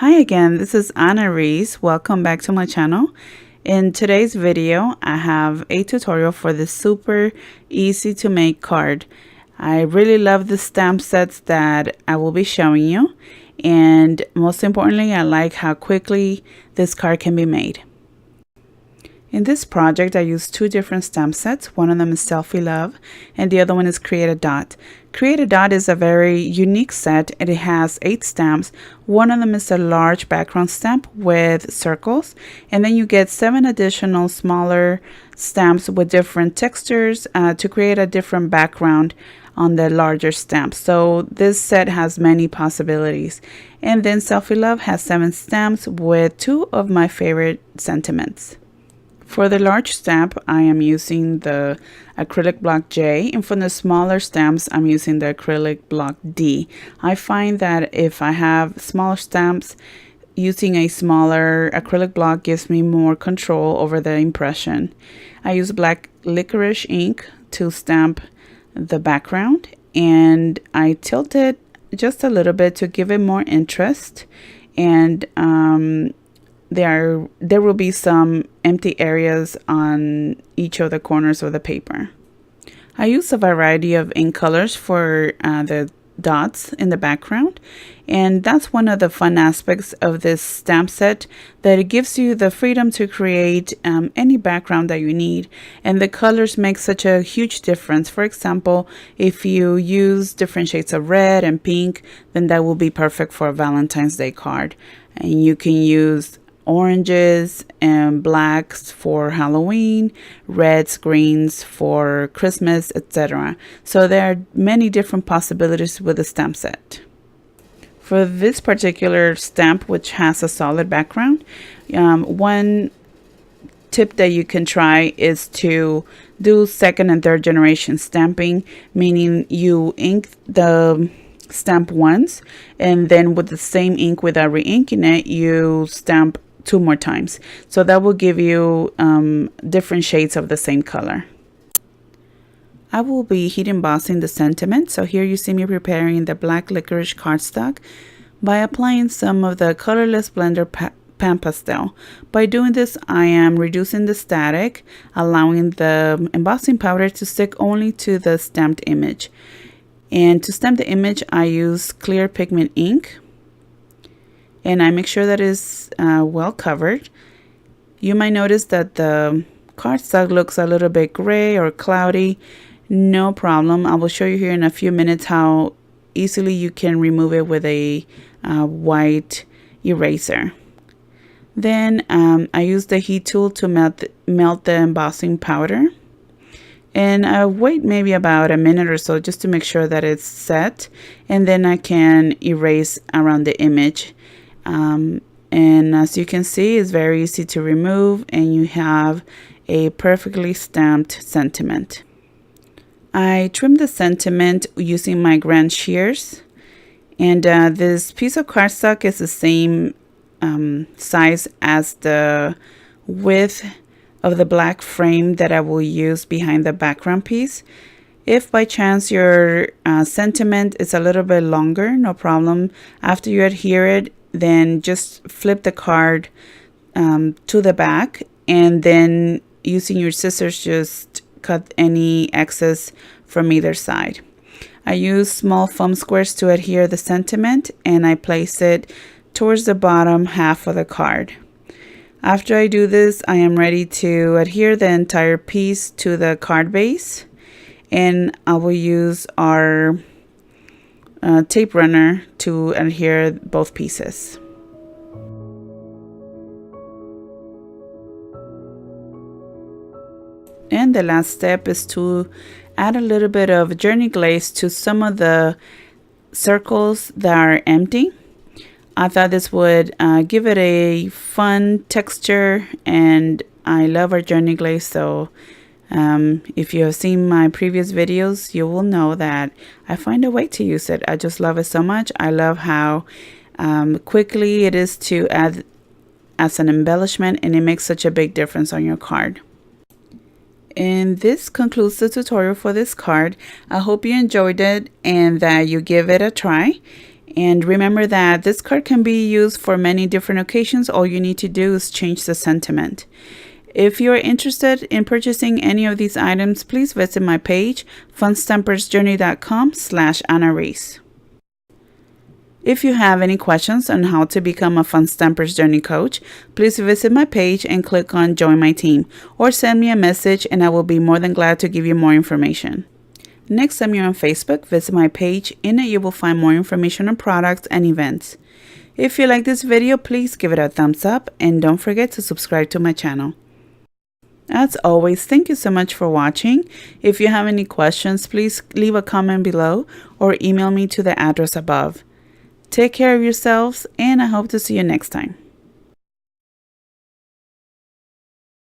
Hi again, this is Anna Reese. Welcome back to my channel. In today's video, I have a tutorial for this super easy to make card. I really love the stamp sets that I will be showing you. And most importantly, I like how quickly this card can be made. In this project, I used two different stamp sets. One of them is Selfie Love, and the other one is Create a Dot. Create a Dot is a very unique set, and it has 8 stamps. One of them is a large background stamp with circles, and then you get 7 additional smaller stamps with different textures to create a different background on the larger stamp. So this set has many possibilities. And then Selfie Love has 7 stamps with 2 of my favorite sentiments. For the large stamp, I am using the acrylic block J, and for the smaller stamps, I'm using the acrylic block D. I find that if I have smaller stamps, using a smaller acrylic block gives me more control over the impression. I use black licorice ink to stamp the background, and I tilt it just a little bit to give it more interest, and there will be some empty areas on each of the corners of the paper. I use a variety of ink colors for the dots in the background, and that's one of the fun aspects of this stamp set, that it gives you the freedom to create any background that you need, and the colors make such a huge difference. For example, if you use different shades of red and pink, then that will be perfect for a Valentine's Day card. And you can use oranges and blacks for Halloween, reds, greens for Christmas, etc. So there are many different possibilities with the stamp set. For this particular stamp, which has a solid background, one tip that you can try is to do second and third generation stamping, meaning you ink the stamp once, and then with the same ink without re-inking it, you stamp 2 more times. So that will give you different shades of the same color. I will be heat embossing the sentiment. So here you see me preparing the black licorice cardstock by applying some of the colorless blender pan pastel. By doing this, I am reducing the static, allowing the embossing powder to stick only to the stamped image. And to stamp the image, I use clear pigment ink, and I make sure that it's well covered. You might notice that the cardstock looks a little bit gray or cloudy. No problem. I will show you here in a few minutes how easily you can remove it with a white eraser. Then I use the heat tool to melt the embossing powder. And I wait maybe about a minute or so just to make sure that it's set. And then I can erase around the image. And as you can see, it's very easy to remove, and you have a perfectly stamped sentiment. I trimmed the sentiment using my grand shears, and this piece of cardstock is the same size as the width of the black frame that I will use behind the background piece. If by chance your sentiment is a little bit longer, no problem. After you adhere it, then just flip the card to the back, and then using your scissors just cut any excess from either side. I use small foam squares to adhere the sentiment, and I place it towards the bottom half of the card. After I do this, I am ready to adhere the entire piece to the card base, and I will use our tape runner to adhere both pieces. And the last step is to add a little bit of journey glaze to some of the circles that are empty. I thought this would give it a fun texture, and I love our journey glaze, so if you have seen my previous videos, you will know that I find a way to use it. I just love it so much. I love how quickly it is to add as an embellishment, and it makes such a big difference on your card. And this concludes the tutorial for this card. I hope you enjoyed it and that you give it a try. And remember that this card can be used for many different occasions. All you need to do is change the sentiment. If you are interested in purchasing any of these items, please visit my page, funstampersjourney.com/AnnaReese. If you have any questions on how to become a Fun Stampers Journey coach, please visit my page and click on Join My Team, or send me a message and I will be more than glad to give you more information. Next time you're on Facebook, visit my page. In it you will find more information on products and events. If you like this video, please give it a thumbs up and don't forget to subscribe to my channel. As always, thank you so much for watching. If you have any questions, please leave a comment below or email me to the address above. Take care of yourselves, and I hope to see you next time.